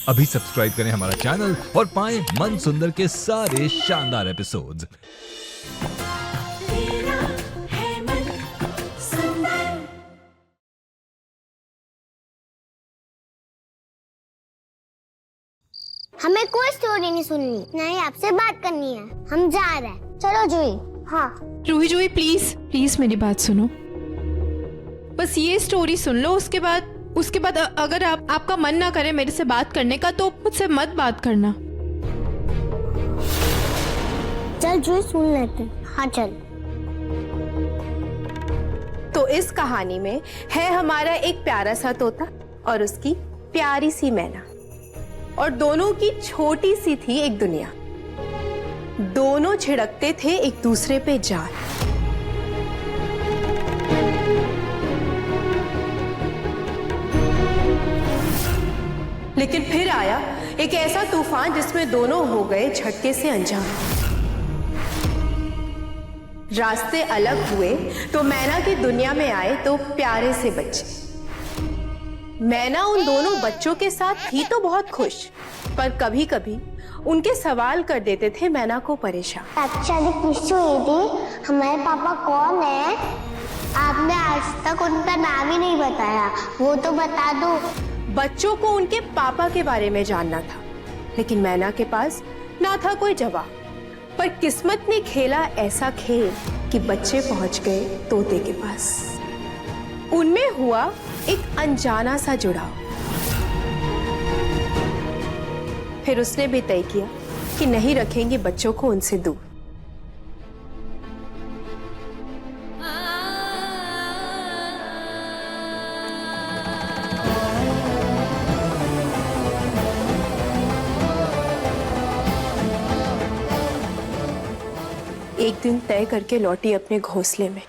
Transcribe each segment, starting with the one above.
अभी सब्सक्राइब करें हमारा चैनल और पाएं मन सुंदर के सारे शानदार एपिसोड्स। हमें कोई स्टोरी नहीं सुननी, नहीं आपसे बात करनी है। हम जा रहे हैं। चलो जूही। हाँ जूही प्लीज प्लीज मेरी बात सुनो, बस ये स्टोरी सुन लो। उसके बाद अगर आपका मन ना करे मेरे से बात करने का तो मुझसे मत बात करना। चल जूही सुन लेते। हाँ चल। तो इस कहानी में है हमारा एक प्यारा सा तोता और उसकी प्यारी सी मैना, और दोनों की छोटी सी थी एक दुनिया। दोनों छिड़कते थे एक दूसरे पे जान। लेकिन फिर आया एक ऐसा तूफान जिसमें दोनों हो गए झटके से अनजान। रास्ते अलग हुए तो मैना की दुनिया में आए दो प्यारे से बच्चे। मैना उन दोनों बच्चों के साथ थी तो बहुत खुश, पर कभी कभी उनके सवाल कर देते थे मैना को परेशान। अच्छा किससे हुई थी? हमारे पापा कौन है? आपने आज तक उनका नाम ही नहीं बताया, वो तो बता दो। बच्चों को उनके पापा के बारे में जानना था, लेकिन मैना के पास ना था कोई जवाब। पर किस्मत ने खेला ऐसा खेल कि बच्चे पहुंच गए तोते के पास। उनमें हुआ एक अनजाना सा जुड़ाव। फिर उसने भी तय किया कि नहीं रखेंगे बच्चों को उनसे दूर। एक दिन तय करके लौटी अपने घोंसले में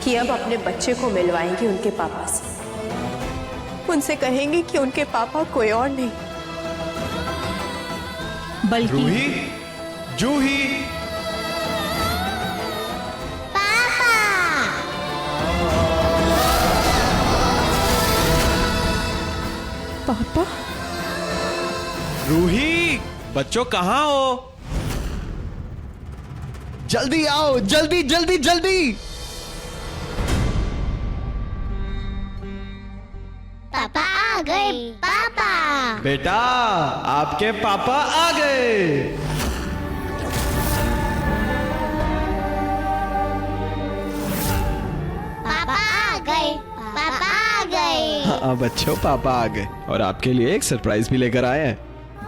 कि अब अपने बच्चे को मिलवाएंगी उनके पापा से। उनसे कहेंगे कि उनके पापा कोई और नहीं बल्कि रूही, जूही। पापा। रूही, बच्चों कहाँ हो? जल्दी आओ, जल्दी जल्दी जल्दी। पापा आ गए। पापा बेटा, आपके पापा आ गए। पापा आ गए। पापा आ गए। हाँ बच्चों, पापा आ गए और आपके लिए एक सरप्राइज भी लेकर आए हैं।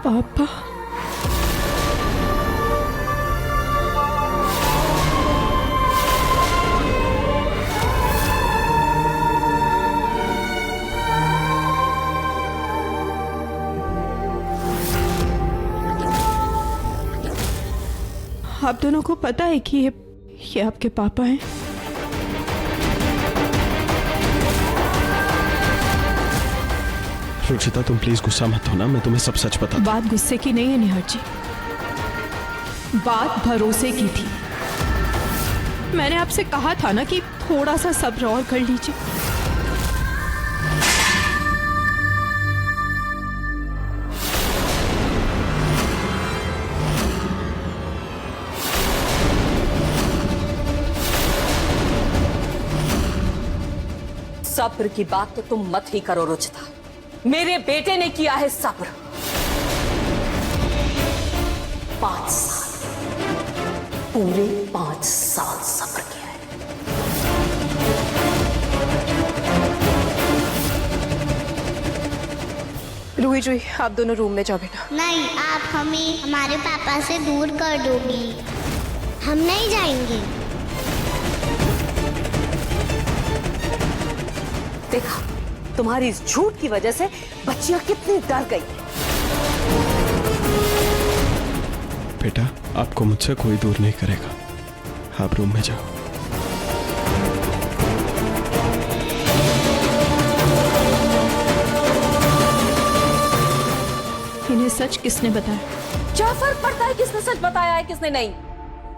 पापा आप दोनों को पता है कि ये आपके पापा हैं? रुचिता, तुम प्लीज गुस्सा मत हो ना, मैं तुम्हें सब सच बता। बात गुस्से की नहीं है निहार जी, बात भरोसे की थी। मैंने आपसे कहा था ना कि थोड़ा सा सब्र और कर लीजिए। सब्र की बात तो तुम मत ही करो रुचिता। मेरे बेटे ने किया है सब्र। 5 साल, पूरे 5 साल सब्र किया है। रूही, आप दोनों रूम में जाओ बेटा। नहीं, आप हमें हमारे पापा से दूर कर दोगी। हम नहीं जाएंगे। देखा, तुम्हारी इस झूठ की वजह से बच्चियां कितनी डर गई। बेटा, आपको मुझसे कोई दूर नहीं करेगा। आप रूम में जाओ। इन्हें सच किसने बताया? क्या फर्क पड़ता है किसने सच बताया है किसने नहीं?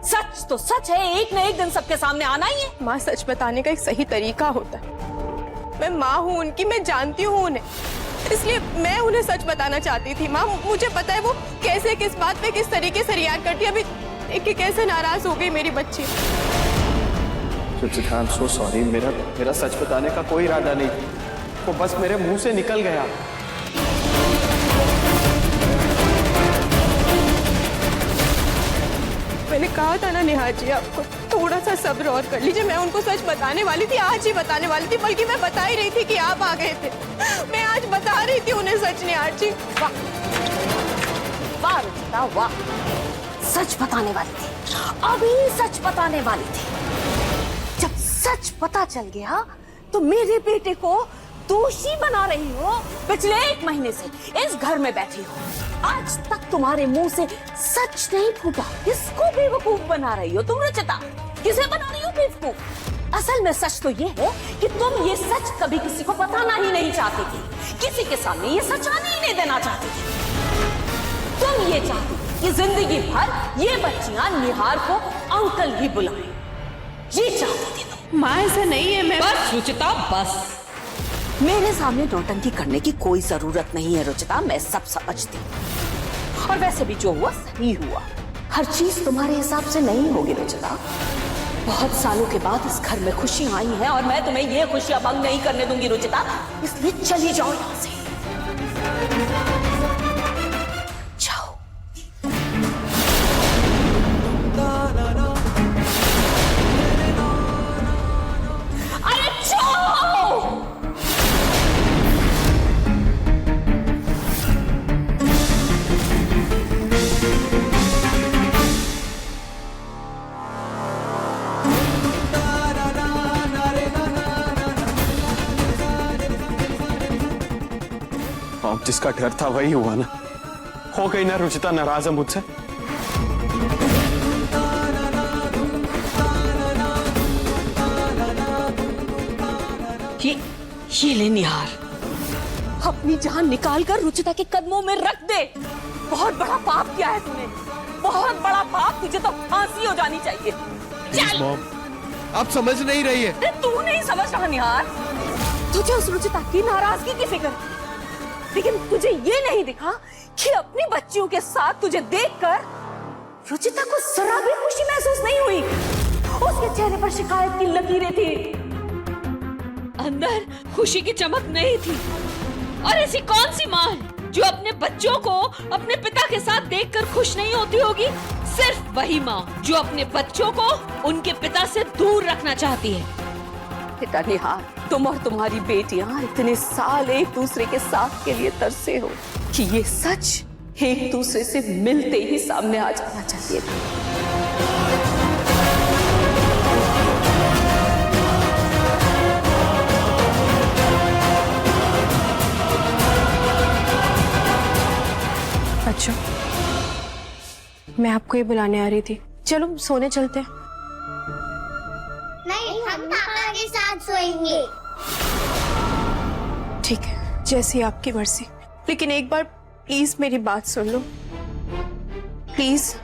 सच तो सच है, एक न एक दिन सबके सामने आना ही है। माँ, सच बताने का एक सही तरीका होता है। मैं माँ हूँ उनकी, मैं जानती हूँ उन्हें। इसलिए मैं उन्हें सच बताना चाहती थी। माँ, मुझे पता है वो कैसे, किस बात पे, किस तरीके से रिएक्ट करती है। अभी देख के कैसे नाराज हो गई मेरी बच्ची। Ruchita, I am so sorry. मेरा सच बताने का कोई इरादा नहीं, वो बस मेरे मुंह से निकल गया। मैंने कहा था ना निहार जी आपको, थोड़ा सा सब्र और कर लीजिए। मैं उनको सच बताने वाली थी, आज ही बताने वाली थी, बल्कि मैं बता ही रही थी कि आप आ गए थे। मैं आज बता रही थी उन्हें सच। निहार जी, वाह वाह रुचिता वाह, सच बताने वाली थी, अभी सच बताने वाली थी। जब सच पता चल गया तो मेरे बेटे को दोषी बना रही हो। पिछले 1 महीने से इस घर में बैठी हो, आज तक तुम्हारे मुंह से सच नहीं फूटा। किसको बेवकूफ बना रही हो तुम रुचिता? किसे बना रही हो बेवकूफ? असल में सच तो ये है कि तुम ये सच कभी किसी को बताना ही नहीं चाहती थी, किसी के सामने ये सच आने ही नहीं देना चाहती थी। तुम ये चाहती कि जिंदगी भर ये बच्चियां निहार को अंकल ही बुलाएं, ये चाहती थी तुम। माँ ऐसा नहीं है। मैं बस रुचिता बस, मेरे सामने नौटंकी करने की कोई जरूरत नहीं है रुचिता, मैं सब समझती हूँ। और वैसे भी जो हुआ सही हुआ, हर चीज तुम्हारे हिसाब से नहीं होगी रुचिता। बहुत सालों के बाद इस घर में खुशियां आई हैं और मैं तुम्हें ये खुशियां भंग नहीं करने दूंगी रुचिता, इसलिए चली जाओ यहाँ से, जाओ। अरे जाओ। अब जिसका डर था वही हुआ ना। हो गई ना रुचिता नाराज है मुझसे। ये ले निहार, अपनी जान निकाल कर रुचिता के कदमों में रख दे। बहुत बड़ा पाप किया है तूने, बहुत बड़ा पाप। तुझे तो फांसी हो जानी चाहिए। चल। मॉम, आप समझ नहीं रही है। अरे तू नहीं समझ रहा निहार, तुझे उस रुचिता की नाराजगी की फिक्र, लेकिन तुझे ये नहीं दिखा कि अपनी बच्चियों के साथ तुझे देखकर रुचिता को जरा भी खुशी महसूस नहीं हुई। उसके चेहरे पर शिकायत की लकीरें थी, अंदर खुशी की चमक नहीं थी। और ऐसी कौन सी माँ है जो अपने बच्चों को अपने पिता के साथ देखकर खुश नहीं होती होगी? सिर्फ वही माँ जो अपने बच्चों को उनके पिता से दूर रखना चाहती है। बेटा निहार, तुम और तुम्हारी बेटियां इतने साल एक दूसरे के साथ के लिए तरसे हो कि ये सच एक दूसरे से मिलते ही सामने आ जाना चाहिए था। अच्छा, मैं आपको ये बुलाने आ रही थी। चलो सोने चलते हैं। नहीं, हम पापा के साथ सोएंगे। ठीक है, जैसी आपकी मर्जी। लेकिन एक बार प्लीज मेरी बात सुन लो, प्लीज।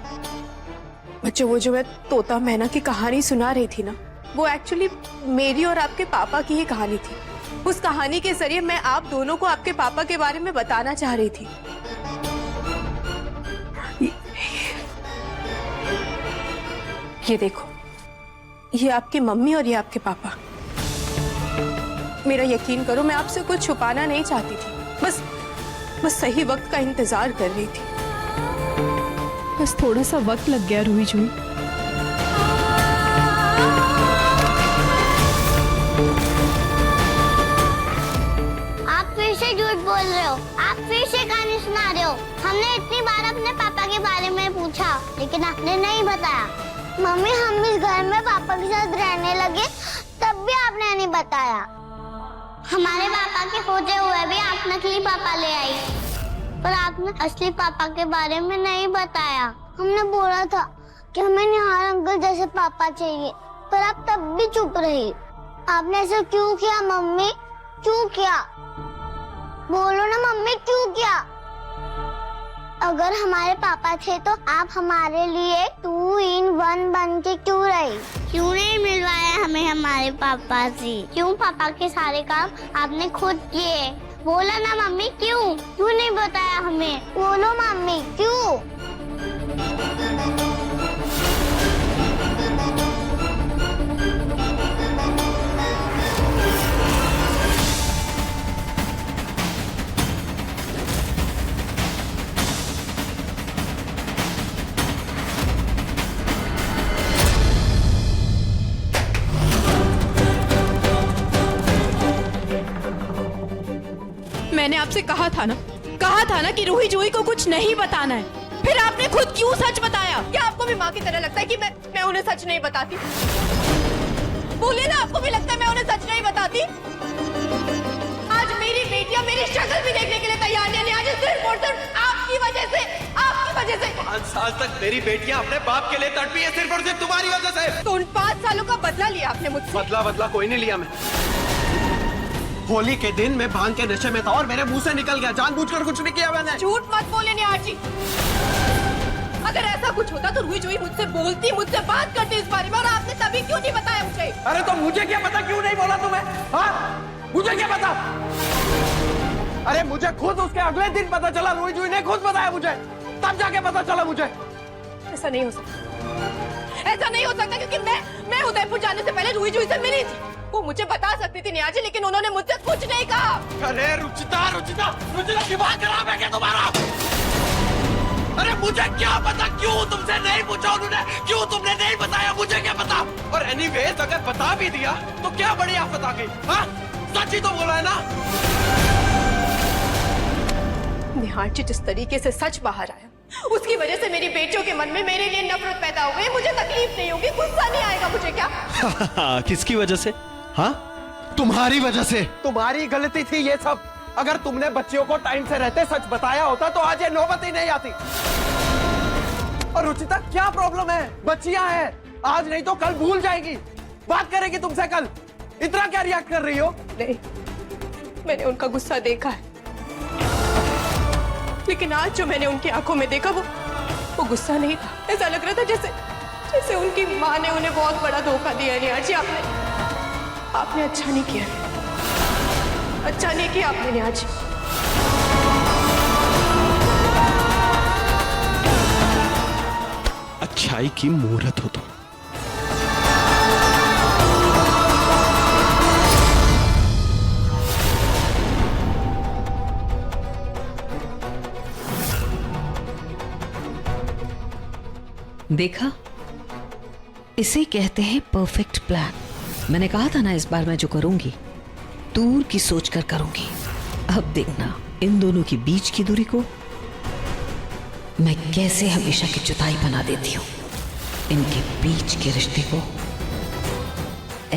बच्चों, वो जो मैं तोता मैना की कहानी सुना रही थी ना, वो एक्चुअली मेरी और आपके पापा की ही कहानी थी। उस कहानी के जरिए मैं आप दोनों को आपके पापा के बारे में बताना चाह रही थी। ये देखो, ये आपकी मम्मी और ये आपके पापा। मेरा यकीन करो, मैं आपसे कुछ छुपाना नहीं चाहती थी, बस सही वक्त का इंतजार कर रही थी। बस थोड़ा सा वक्त लग गया रूही जूही। आप फिर से झूठ बोल रहे हो, आप फिर से कहानी सुना रहे हो। हमने इतनी बार अपने पापा के बारे में पूछा, लेकिन आपने नहीं बताया। मम्मी, हम इस घर में पापा के साथ रहने लगे तब भी आपने नहीं बताया। हमारे पापा के होते हुए भी आप नकली पापा ले आई, पर आपने असली पापा के बारे में नहीं बताया। हमने बोला था कि हमें निहार अंकल जैसे पापा चाहिए, पर आप तब भी चुप रही। आपने ऐसा क्यों किया मम्मी? क्यों किया? बोलो ना मम्मी, क्यों किया? अगर हमारे पापा थे तो आप हमारे लिए 2 in 1 बन के क्यों रही? क्यों नहीं मिलवाया हमें हमारे पापा से? क्यों पापा के सारे काम आपने खुद किए? बोला ना मम्मी, क्यों क्यों नहीं बताया हमें? बोलो मम्मी, क्यों? मैंने आपसे कहा था ना कि रूही जूही को कुछ नहीं बताना है। फिर आपने खुद क्यों सच बताया? क्या आपको भी माँ की तरह लगता है कि मैं उन्हें सच नहीं बताती? बोलिए ना, आपको भी लगता है मैं उन्हें सच नहीं बताती? आज मेरी बेटियां मेरी शक्ल भी देखने के लिए तैयार नहीं, आज सिर्फ और सिर्फ आपकी वजह से, आपकी वजह से। 5 साल तक मेरी बेटियां अपने बाप के लिए तड़पी है, सिर्फ और सिर्फ तुम्हारी वजह से। तो उन 5 सालों का बदला लिया आपने मुझसे? बदला कोई नहीं लिया मैं। होली के दिन मैं भांग के नशे में था और मेरे मुंह से निकल गया, जानबूझकर कुछ नहीं किया मैंने। झूठ मत बोले निहार जी। अगर ऐसा कुछ होता तो रूही जूही मुझसे बोलती, मुझसे बात करती इस बारे में, और आपने तभी क्यों नहीं बताया मुझे? अरे तो मुझे क्या पता क्यों नहीं बोला तुम्हें? हाँ, मुझे क्या पता? अरे मुझे खुद उसके अगले दिन पता चला, रूही जूही ने खुद बताया मुझे, तब जाके पता चला मुझे। ऐसा नहीं हो सकता, ऐसा नहीं हो सकता, क्योंकि मैं उदयपुर जाने से पहले रूही जूही से मिली थी। वो मुझे बता सकती थी निहार जी, लेकिन उन्होंने मुझसे कुछ नहीं कहा। अरे रुचिता दिमाग खराब है क्या तुम्हारा? अरे मुझे क्या पता क्यों तुमसे नहीं पूछा उन्होंने, क्यों तुमने नहीं बताया, मुझे क्या पता? और एनीवेज अगर बता भी दिया तो क्या बड़ी आफत आ गई? हाँ, सच ही तो बोला है ना। निहार जी, जिस तरीके से सच बाहर आया, उसकी वजह से मेरी बेटियों के मन में मेरे लिए नफरत पैदा हो गई। मुझे तकलीफ नहीं होगी, गुस्सा नहीं आएगा मुझे क्या? किसकी वजह से? हाँ, तुम्हारी वजह से। तुम्हारी गलती थी ये सब। अगर तुमने बच्चियों को टाइम से रहते सच बताया होता तो आज ये नौबत ही नहीं आती। और रुचिता, क्या प्रॉब्लम है? बच्चियां हैं, आज नहीं तो कल भूल जाएगी, बात करेगी तुमसे कल। इतना क्या रिएक्ट कर रही हो? नहीं, मैंने उनका गुस्सा देखा है, लेकिन आज जो मैंने उनकी आंखों में देखा वो गुस्सा नहीं था। ऐसा लग रहा था जैसे उनकी माँ ने उन्हें बहुत बड़ा धोखा दिया। निहार जी, आपने अच्छा नहीं किया, अच्छा नहीं किया आपने निहार जी। अच्छाई की मूर्त हो तुम। देखा, इसे कहते हैं परफेक्ट प्लान। मैंने कहा था ना, इस बार मैं जो करूंगी दूर की सोचकर करूंगी। अब देखना इन दोनों के बीच की दूरी को मैं कैसे हमेशा की जुदाई बना देती हूँ। इनके बीच के रिश्ते को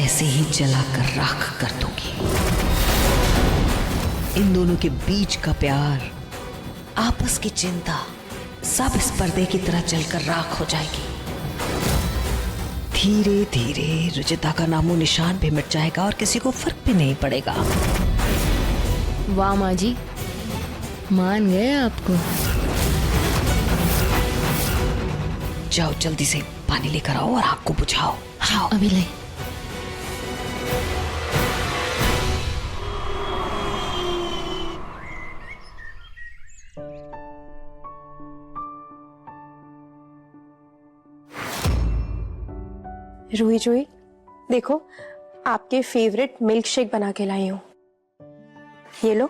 ऐसे ही जलाकर राख कर दूंगी। इन दोनों के बीच का प्यार, आपस की चिंता, सब इस पर्दे की तरह जलकर राख हो जाएगी। धीरे धीरे रुचिता का नामो निशान भी मिट जाएगा और किसी को फर्क भी नहीं पड़ेगा। वाह माँ जी, मान गए आपको। जाओ जल्दी से पानी लेकर आओ और आग को बुझाओ। जाओ अभी ले। रूही जूही, देखो आपके फेवरेट मिल्क शेक बना के लाई हूं, ये लो।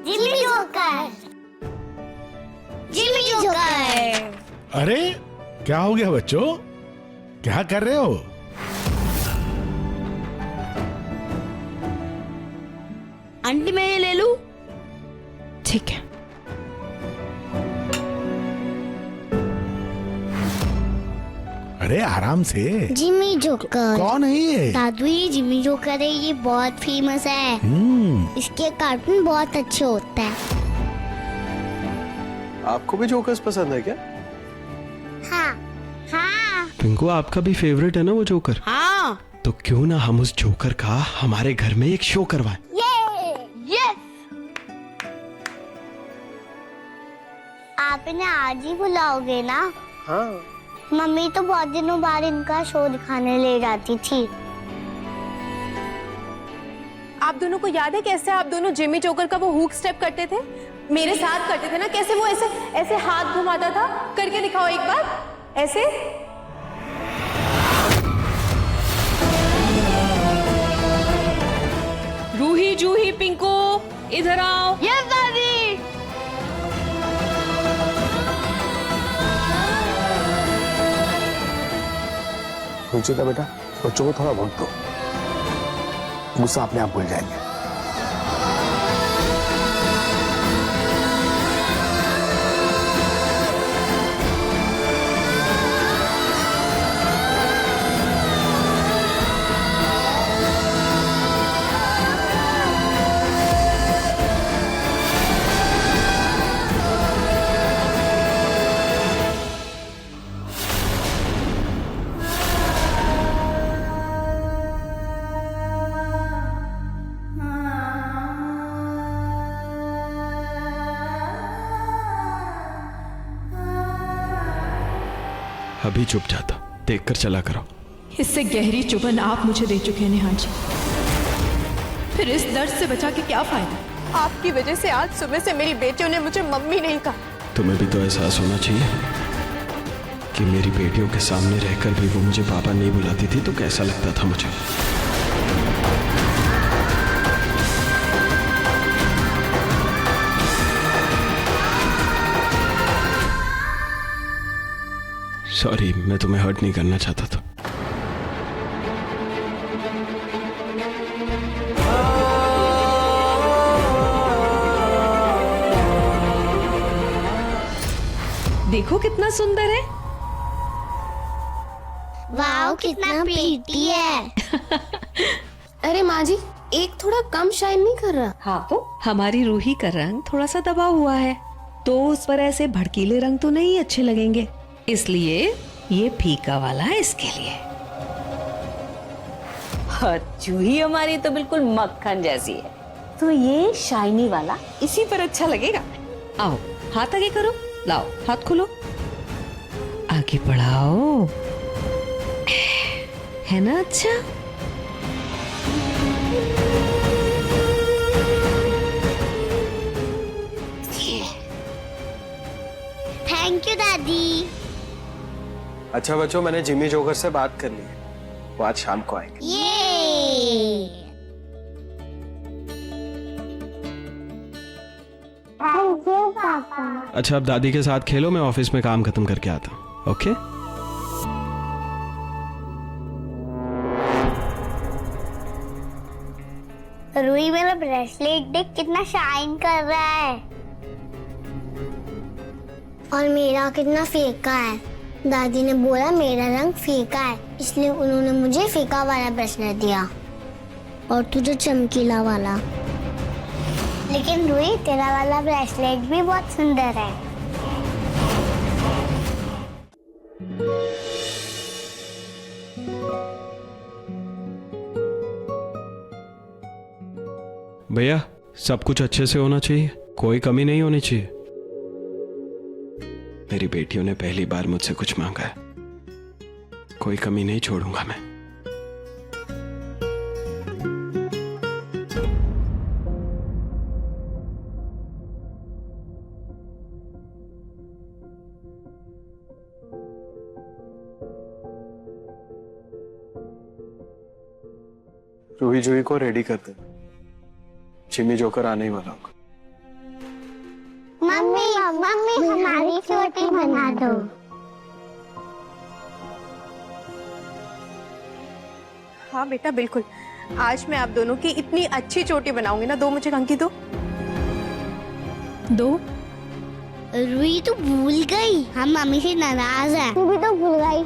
Jimmy Joker, Jimmy Joker. अरे क्या हो गया बच्चों, क्या कर रहे हो? आंटी मैं ये ले लूं? ठीक है। अरे आराम से। जिम्मी जोकर। कौन है ये? दादू, ये जिम्मी जोकर है, ये बहुत फेमस है। इसके कार्टून बहुत अच्छे होते हैं। आपको भी जोकर्स पसंद है क्या? हाँ हाँ। पिंकू, आपका भी फेवरेट है ना वो जोकर? हाँ। तो क्यों ना हम उस जोकर का हमारे घर में एक शो करवाएं? आप इन्हें आज ही बुलाओगे ना? हाँ। मम्मी तो बहुत दिनों बाद इनका शो दिखाने ले जाती थी। आप दोनों को याद है कैसे आप दोनों जिमी जोकर का वो हुक स्टेप करते थे? मेरे साथ करते थे ना, कैसे वो ऐसे ऐसे हाथ घुमाता था? करके दिखाओ एक बार ऐसे। रूही जूही पिंकू इधर आओ। यस दादी। रुचिता बेटा, बच्चों को थोड़ा वक्त दो, गुस्सा अपने आप भूल जाएंगे। अभी चुप जाता, देखकर चला करो। इससे गहरी चुभन आप मुझे दे चुके हैं नेहा जी, फिर इस दर्द से बचा के क्या फायदा? आपकी वजह से आज सुबह से मेरी बेटियों ने मुझे मम्मी नहीं कहा। तुम्हें भी तो एहसास होना चाहिए कि मेरी बेटियों के सामने रहकर भी वो मुझे पापा नहीं बुलाती थी तो कैसा लगता था मुझे। सॉरी, मैं तुम्हें हर्ट नहीं करना चाहता था। देखो कितना सुंदर है। वाओ कितना प्रीटी है। अरे माँ जी, एक थोड़ा कम शाइन नहीं कर रहा? हाँ तो हमारी रूही का रंग थोड़ा सा दबा हुआ है, तो उस पर ऐसे भड़कीले रंग तो नहीं अच्छे लगेंगे, इसलिए ये फीका वाला है इसके लिए। जूही हमारी तो बिल्कुल मक्खन जैसी है, तो ये शाइनी वाला इसी पर अच्छा लगेगा। आओ हाथ आगे करो, लाओ हाथ खोलो, आगे बढ़ाओ, है ना अच्छा? थैंक यू दादी। अच्छा बच्चों, मैंने जिमी जोकर से बात कर ली है, वो आज शाम को आएंगे। ये थैंक यू पापा। अच्छा, अब दादी के साथ खेलो, मैं ऑफिस में काम खत्म करके आता हूँ। ओके? रूही मेरा ब्रेसलेट देख कितना शाइन कर रहा है, और मेरा कितना फीका है। दादी ने बोला मेरा रंग फीका है, इसलिए उन्होंने मुझे फीका वाला ब्रेसलेट दिया, और तुझे चमकीला वाला। लेकिन रूही, तेरा वाला ब्रेसलेट भी बहुत सुंदर है। भैया, सब कुछ अच्छे से होना चाहिए, कोई कमी नहीं होनी चाहिए। मेरी बेटियों ने पहली बार मुझसे कुछ मांगा है, कोई कमी नहीं छोड़ूंगा मैं। रूही जूही को रेडी कर दे, जिमी जोकर आने ही वाला होगा। मम्मी मम्मी हमारी चोटी बना दो। हाँ बेटा बिल्कुल, आज मैं आप दोनों की इतनी अच्छी चोटी बनाऊंगी ना। दो मुझे कंघी दो। दो। रूही तो भूल गई, हम मम्मी से नाराज है। तू भी तो भूल गई।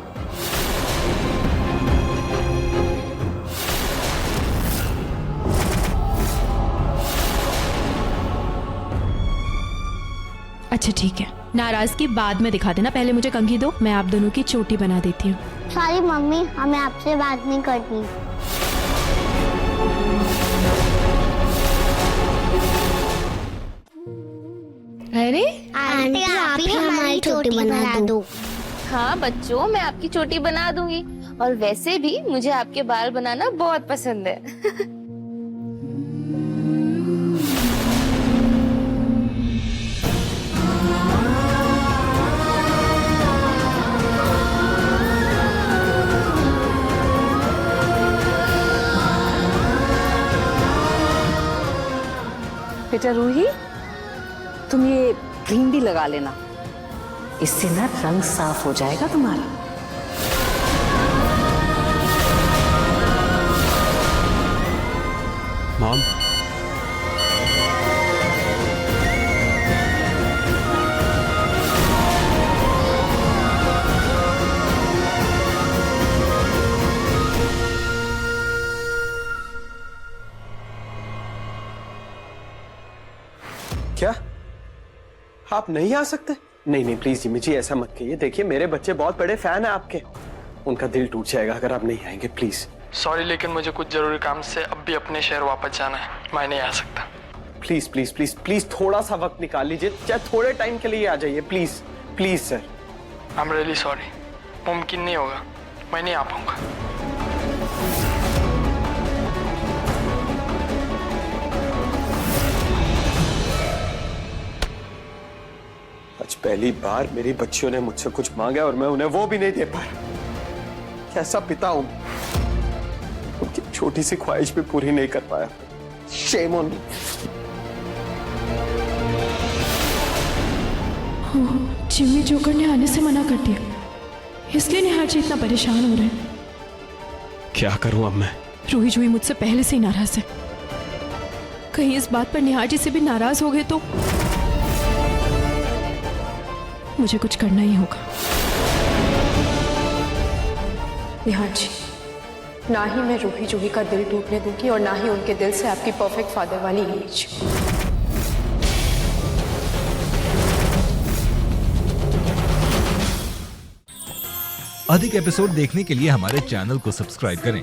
अच्छा ठीक है, नाराजगी बाद में दिखा देना, पहले मुझे कंघी दो, मैं आप दोनों की चोटी बना देती हूँ। सॉरी मम्मी, हमें आपसे बात नहीं करनी। अरे आंटी आप ही हमारी चोटी बना दो। हाँ बच्चों, मैं आपकी चोटी बना दूंगी। और वैसे भी मुझे आपके बाल बनाना बहुत पसंद है। बेटा रूही, तुम ये क्रीम भी लगा लेना, इससे ना रंग साफ हो जाएगा तुम्हारा। मॉम, क्या आप नहीं आ सकते? नहीं नहीं प्लीज जिमी जी, ऐसा मत कहिए। देखिए मेरे बच्चे बहुत बड़े फैन हैं आपके, उनका दिल टूट जाएगा अगर आप नहीं आएंगे, प्लीज। सॉरी, लेकिन मुझे कुछ जरूरी काम से अब भी अपने शहर वापस जाना है, मैं नहीं आ सकता। प्लीज प्लीज प्लीज प्लीज थोड़ा सा वक्त निकाल लीजिए, चाहे थोड़े टाइम के लिए आ जाइए, please please sir. I am really sorry, मुमकिन नहीं होगा, मैं नहीं आ पाऊंगा। आज पहली बार मेरी बच्चियों ने मुझसे कुछ मांगा और मैं उन्हें वो भी नहीं दे पाया। कैसा पिता हूं, उनकी छोटी सी ख्वाहिश भी पूरी नहीं कर पाया। Shame on me. Jimmy joker ने आने से मना कर दिया, इसलिए निहार जी इतना परेशान हो रहे हैं। क्या करूं अब मैं? रूही जूही मुझसे पहले से ही नाराज है, कहीं इस बात पर निहार जी से भी नाराज हो गए तो मुझे कुछ करना ही होगा। निहार जी, ना ही मैं रूही जूही का दिल टूटने दूंगी और ना ही उनके दिल से आपकी परफेक्ट फादर वाली इमेज। अधिक एपिसोड देखने के लिए हमारे चैनल को सब्सक्राइब करें